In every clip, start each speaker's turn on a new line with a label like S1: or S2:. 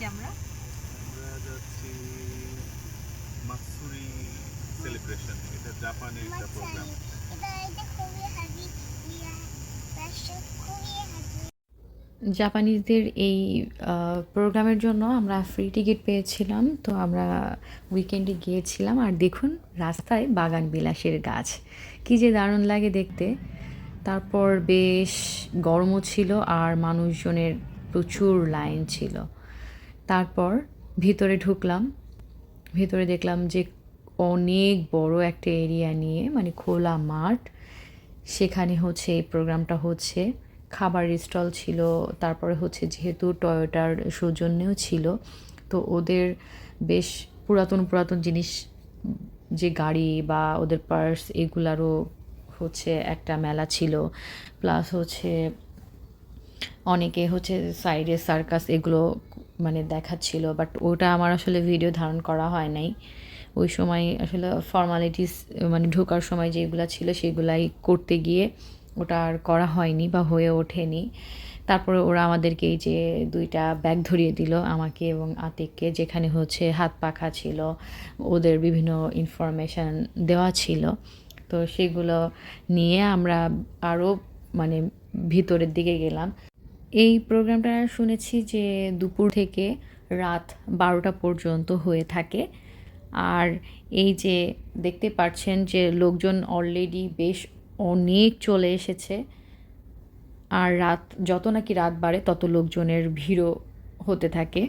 S1: যাচ্ছি আমরা?
S2: আমরা যাচ্ছি মাতসুরি সেলিব্রেশন। এটা জাপানের একটা প্রোগ্রাম।
S3: জাপানিজদের এই প্রোগ্রামের জন্য আমরা ফ্রি টিকিট পেয়েছিলাম, তো আমরা উইকেন্ডে গিয়েছিলাম। আর দেখুন রাস্তায় বাগান বিলাসের গাছ, কী যে দারুণ লাগে দেখতে। তারপর বেশ গরমও ছিল আর মানুষজনের প্রচুর লাইন ছিল। তারপর ভিতরে ঢুকলাম, ভিতরে দেখলাম যে অনেক বড় একটা এরিয়া নিয়ে, মানে খোলা মাঠ, সেখানে হচ্ছে এই প্রোগ্রামটা হচ্ছে। খাবারের স্টল ছিল, তারপরে হচ্ছে যেহেতু টয়োটার সৌজন্যেও ছিল, তো ওদের বেশ পুরাতন পুরাতন জিনিস, যে গাড়ি বা ওদের পার্স, এগুলারও হচ্ছে একটা মেলা ছিল। প্লাস হচ্ছে অনেকে হচ্ছে সাইডে সার্কাস এগুলো মানে দেখাচ্ছিল, বাট ওটা আমার আসলে ভিডিও ধারণ করা হয় নাই। ওই সময় আসলে ফর্মালিটিস মানে ঢোকার সময় যেগুলো ছিল সেগুলাই করতে গিয়ে ওটা আর করা হয়নি বা হয়ে ওঠেনি। তারপরে ওরা আমাদেরকে এই যে 2টা ব্যাগ ধরিয়ে দিল আমাকে এবং আতিককে, যেখানে হচ্ছে হাত পাখা ছিল, ওদের বিভিন্ন ইনফরমেশান দেওয়া ছিল। তো সেগুলো নিয়ে আমরা আরও মানে ভিতরের দিকে গেলাম। এই প্রোগ্রামটা শুনেছি যে দুপুর থেকে রাত 12টা পর্যন্ত হয়ে থাকে। আর এই যে দেখতে পাচ্ছেন যে লোকজন অলরেডি বেশ অনেক চলে এসেছে। আর যত নাকি রাত বাড়ে তত লোকজনের ভিড়ও হতে থাকে।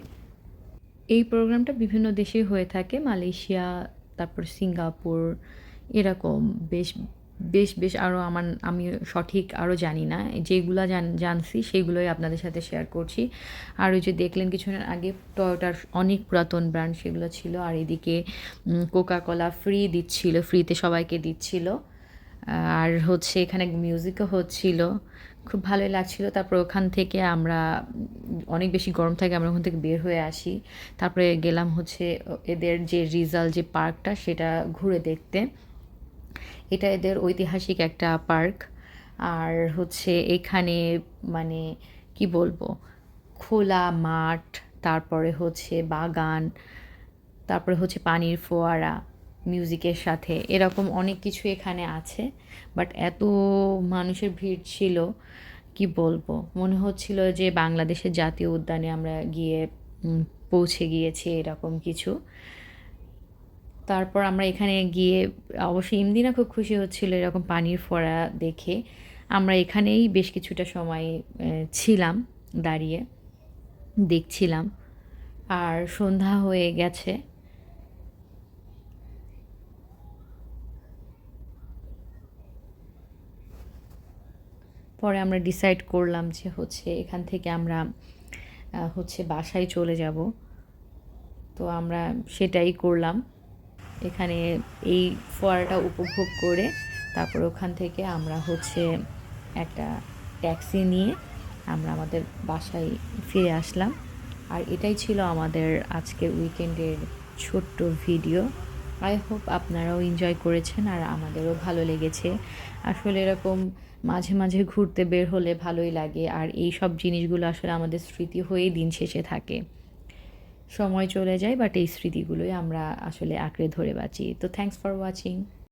S3: এই প্রোগ্রামটা বিভিন্ন দেশে হয়ে থাকে, মালয়েশিয়া, তারপর সিঙ্গাপুর, এরকম বেশ বেশ বেশ আরও আমি সঠিক আরও জানি না, যেগুলো জানছি সেগুলোই আপনাদের সাথে শেয়ার করছি। আর ওই যে দেখলেন কিছুক্ষণ আগে টয়োটার অনেক পুরাতন ব্র্যান্ড সেগুলো ছিল। আর এদিকে কোকা কোলা ফ্রি দিচ্ছিল, ফ্রিতে সবাইকে দিচ্ছিল। আর হচ্ছে এখানে মিউজিকও হচ্ছিল, খুব ভালোই লাগছিল। তারপর ওখান থেকে আমরা অনেক বেশি গরম থাকে, আমরা ওখান থেকে বের হয়ে আসি। তারপরে গেলাম হচ্ছে এদের যে রিজাল যে পার্কটা সেটা ঘুরে দেখতে। এটা এদের ঐতিহাসিক একটা পার্ক। আর হচ্ছে এখানে মানে কি বলবো, খোলা মাঠ, তারপরে হচ্ছে বাগান, তারপরে হচ্ছে পানির ফোয়ারা মিউজিকের সাথে, এরকম অনেক কিছু এখানে আছে। বাট এত মানুষের ভিড় ছিল, কি বলবো, মনে হচ্ছিল যে বাংলাদেশের জাতীয় উদ্যানে আমরা গিয়ে পৌঁছে গিয়েছি, এরকম কিছু। তারপর আমরা এখানে গিয়ে অবশ্যই ইমদিনা খুব খুশি হচ্ছিল এরকম পানির ফোয়ারা দেখে। আমরা এখানেই বেশ কিছুটা সময় ছিলাম, দাঁড়িয়ে দেখছিলাম। আর সন্ধ্যা হয়ে গেছে। পরে আমরা ডিসাইড করলাম যে হচ্ছে এখান থেকে আমরা হচ্ছে বাসায় চলে যাব। তো আমরা সেটাই করলাম, এখানে এই ফোয়ারাটা উপভোগ করে তারপর ওখান থেকে আমরা হচ্ছে একটা ট্যাক্সি নিয়ে আমরা আমাদের বাসায় ফিরে আসলাম। আর এটাই ছিল আমাদের আজকের উইকেন্ডের ছোট্ট ভিডিও। আই হোপ আপনারাও এনজয় করেছেন আর আমাদেরও ভালো লেগেছে। আসলে এরকম মাঝে মাঝে ঘুরতে বের হলে ভালোই লাগে, আর এই সব জিনিসগুলো আসলে আমাদের স্মৃতি হয়েই দিন শেষে থাকে। সময় চলে যায়, বাট এই স্মৃতিগুলোই আমরা আসলে আঁকড়ে ধরে বাঁচি। তো থ্যাঙ্কস ফর ওয়াচিং।